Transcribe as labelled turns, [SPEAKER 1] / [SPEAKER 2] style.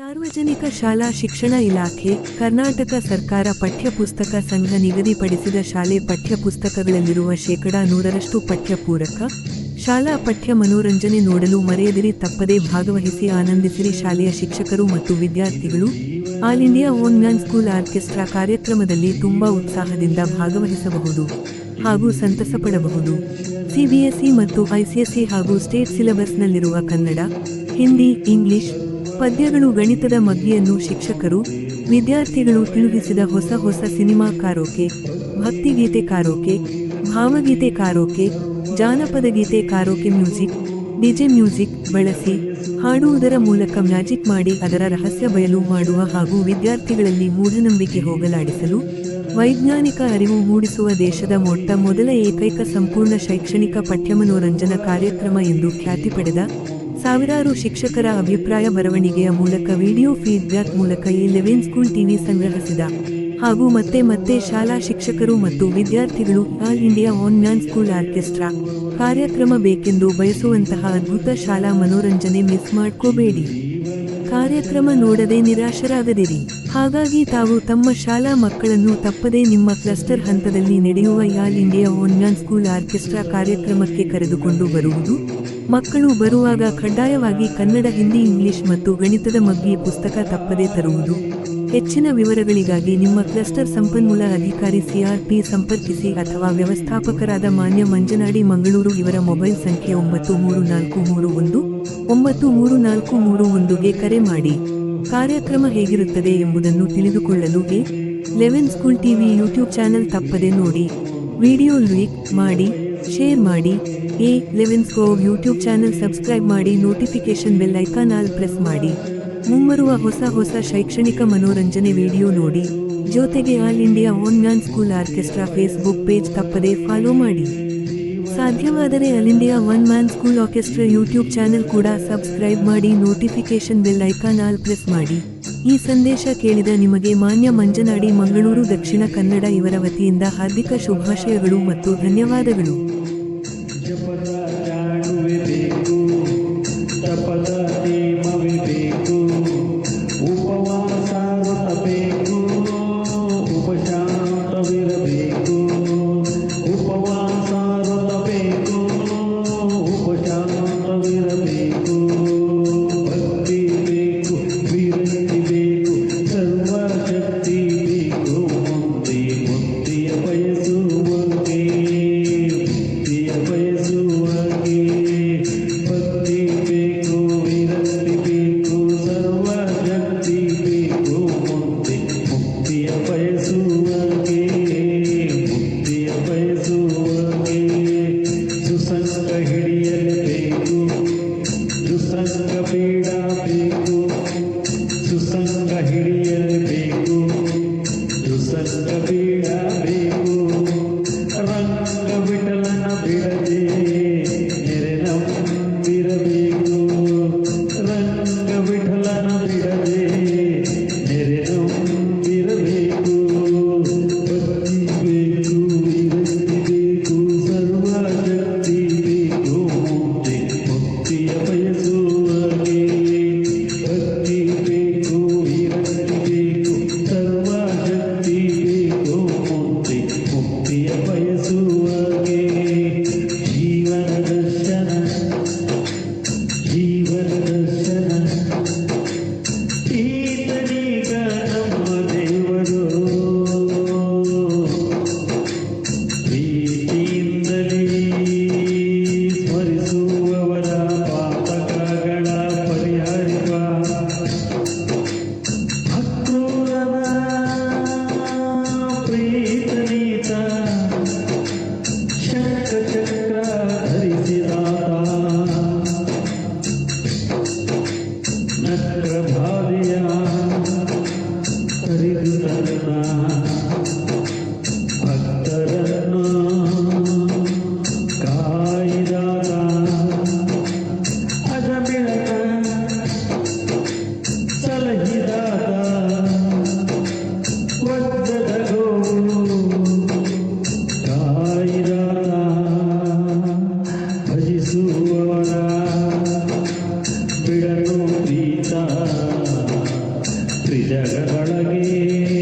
[SPEAKER 1] ಸಾರ್ವಜನಿಕ ಶಾಲಾ ಶಿಕ್ಷಣ ಇಲಾಖೆ, ಕರ್ನಾಟಕ ಸರ್ಕಾರ ಪಠ್ಯಪುಸ್ತಕ ಸಂಘ ನಿಗದಿಪಡಿಸಿದ ಶಾಲೆ ಪಠ್ಯಪುಸ್ತಕಗಳಲ್ಲಿರುವ ಶೇಕಡಾ 100ರಷ್ಟು ಪಠ್ಯಪೂರಕ ಶಾಲಾ ಪಠ್ಯ ಮನೋರಂಜನೆ ನೋಡಲು ಮರೆಯದಿರಿ, ತಪ್ಪದೇ ಭಾಗವಹಿಸಿ ಆನಂದಿಸಿರಿ. ಶಾಲೆಯ ಶಿಕ್ಷಕರು ಮತ್ತು ವಿದ್ಯಾರ್ಥಿಗಳು all India one man school orchestra ಕಾರ್ಯಕ್ರಮದಲ್ಲಿ ತುಂಬಾ ಉತ್ಸಾಹದಿಂದ ಭಾಗವಹಿಸಬಹುದು ಹಾಗೂ ಸಂತಸ ಪಡಬಹುದು. ಸಿಬಿಎಸ್ಇ ಮತ್ತು ಐಸಿಎಸ್ಇ ಹಾಗೂ ಸ್ಟೇಟ್ ಸಿಲೆಬಸ್ನಲ್ಲಿರುವ ಕನ್ನಡ, ಹಿಂದಿ, ಇಂಗ್ಲಿಷ್ ಪದ್ಯಗಳು, ಗಣಿತದ ಮಗ್ಗಿಯನ್ನು ಶಿಕ್ಷಕರು, ವಿದ್ಯಾರ್ಥಿಗಳು ತಿಳಿಸಿದ ಹೊಸ ಹೊಸ ಸಿನಿಮಾ ಕಾರೋಕೆ, ಭಕ್ತಿಗೀತೆ ಕಾರೋಕೆ, ಭಾವಗೀತೆ ಕಾರೋಕೆ, ಜಾನಪದ ಗೀತೆ ಕಾರೋಕೆ, ಮ್ಯೂಸಿಕ್, ಡಿಜೆ ಮ್ಯೂಸಿಕ್ ಬಳಸಿ ಹಾಡುವುದರ ಮೂಲಕ ಮ್ಯಾಜಿಕ್ ಮಾಡಿ ಅದರ ರಹಸ್ಯ ಬಯಲು ಮಾಡುವ ಹಾಗೂ ವಿದ್ಯಾರ್ಥಿಗಳಲ್ಲಿ ಮೂಢನಂಬಿಕೆ ಹೋಗಲಾಡಿಸಲು ವೈಜ್ಞಾನಿಕ ಅರಿವು ಮೂಡಿಸುವ ದೇಶದ ಮೊಟ್ಟ ಮೊದಲ ಏಕೈಕ ಸಂಪೂರ್ಣ ಶೈಕ್ಷಣಿಕ ಪಠ್ಯಮನೋರಂಜನಾ ಕಾರ್ಯಕ್ರಮ ಎಂದು ಖ್ಯಾತಿ ಪಡೆದ ಸಾವಿರಾರು ಶಿಕ್ಷಕರ ಅಭಿಪ್ರಾಯ ಬರವಣಿಗೆಯ ಮೂಲಕ ವಿಡಿಯೋ ಫೀಡ್ಬ್ಯಾಕ್ ಮೂಲಕ E11 ಸ್ಕೂಲ್ ಟಿವಿ ಸಂಗ್ರಹಿಸಿದ ಹಾಗೂ ಮತ್ತೆ ಶಾಲಾ ಶಿಕ್ಷಕರು ಮತ್ತು ವಿದ್ಯಾರ್ಥಿಗಳು all India one man school orchestra ಕಾರ್ಯಕ್ರಮ ಬೇಕೆಂದು ಬಯಸುವಂತಹ ಅದ್ಭುತ ಶಾಲಾ ಮನೋರಂಜನೆ ಮಿಸ್ ಮಾಡ್ಕೋಬೇಡಿ. ಕಾರ್ಯಕ್ರಮ ನೋಡದೆ ನಿರಾಶರಾಗದಿರಿ. ಹಾಗಾಗಿ ತಾವು ತಮ್ಮ ಶಾಲಾ ಮಕ್ಕಳನ್ನು ತಪ್ಪದೇ ನಿಮ್ಮ ಕ್ಲಸ್ಟರ್ ಹಂತದಲ್ಲಿ ನಡೆಯುವ all India one man school orchestra ಕಾರ್ಯಕ್ರಮಕ್ಕೆ ಕರೆದುಕೊಂಡು ಬರುವುದು. ಮಕ್ಕಳು ಬರುವಾಗ ಕಡ್ಡಾಯವಾಗಿ ಕನ್ನಡ, ಹಿಂದಿ, ಇಂಗ್ಲಿಷ್ ಮತ್ತು ಗಣಿತದ ಮಗ್ಗಿ ಪುಸ್ತಕ ತಪ್ಪದೇ ತರುವುದು. ಹೆಚ್ಚಿನ ವಿವರಗಳಿಗಾಗಿ ನಿಮ್ಮ ಕ್ಲಸ್ಟರ್ ಸಂಪನ್ಮೂಲ ಅಧಿಕಾರಿ CRP ಸಂಪರ್ಕಿಸಿ ಅಥವಾ ವ್ಯವಸ್ಥಾಪಕರಾದ ಮಾನ್ಯ ಮಂಜನಾಡಿ ಮಂಗಳೂರು ಇವರ ಮೊಬೈಲ್ ಸಂಖ್ಯೆ 9343193431ಗೆ ಕರೆ ಮಾಡಿ. ಕಾರ್ಯಕ್ರಮ ಹೇಗಿರುತ್ತದೆ ಎಂಬುದನ್ನು ತಿಳಿದುಕೊಳ್ಳಲು E11 school TV YouTube channel ತಪ್ಪದೆ ನೋಡಿ. ವಿಡಿಯೋ ಲೈಕ್ ಮಾಡಿ, ಶೇರ್ ಮಾಡಿ. E11 school YouTube channel subscribe ಮಾಡಿ, notification bell icon all press ಮಾಡಿ. ಮುಂಬರುವ ಹೊಸ ಶೈಕ್ಷಣಿಕ ಮನೋರಂಜನೆ ವಿಡಿಯೋ ನೋಡಿ. ಜೊತೆಗೆ all India one man school orchestra Facebook page ತಪ್ಪದೇ ಫಾಲೋ ಮಾಡಿ. ಸಾಧ್ಯವಾದರೆ all India one man school orchestra YouTube channel ಕೂಡ ಸಬ್ಸ್ಕ್ರೈಬ್ ಮಾಡಿ, notification bell icon all press ಮಾಡಿ. ಈ ಸಂದೇಶ ಕೇಳಿದ ನಿಮಗೆ ಮಾನ್ಯ ಮಂಜನಾಡಿ ಮಂಗಳೂರು ದಕ್ಷಿಣ ಕನ್ನಡ ಇವರ ವತಿಯಿಂದ ಹಾರ್ದಿಕ ಶುಭಾಶಯಗಳು ಮತ್ತು ಧನ್ಯವಾದಗಳು.
[SPEAKER 2] ಬಿಡನು ಪ್ರೀತ ತ್ರಿಜಗದೊಳಗೆ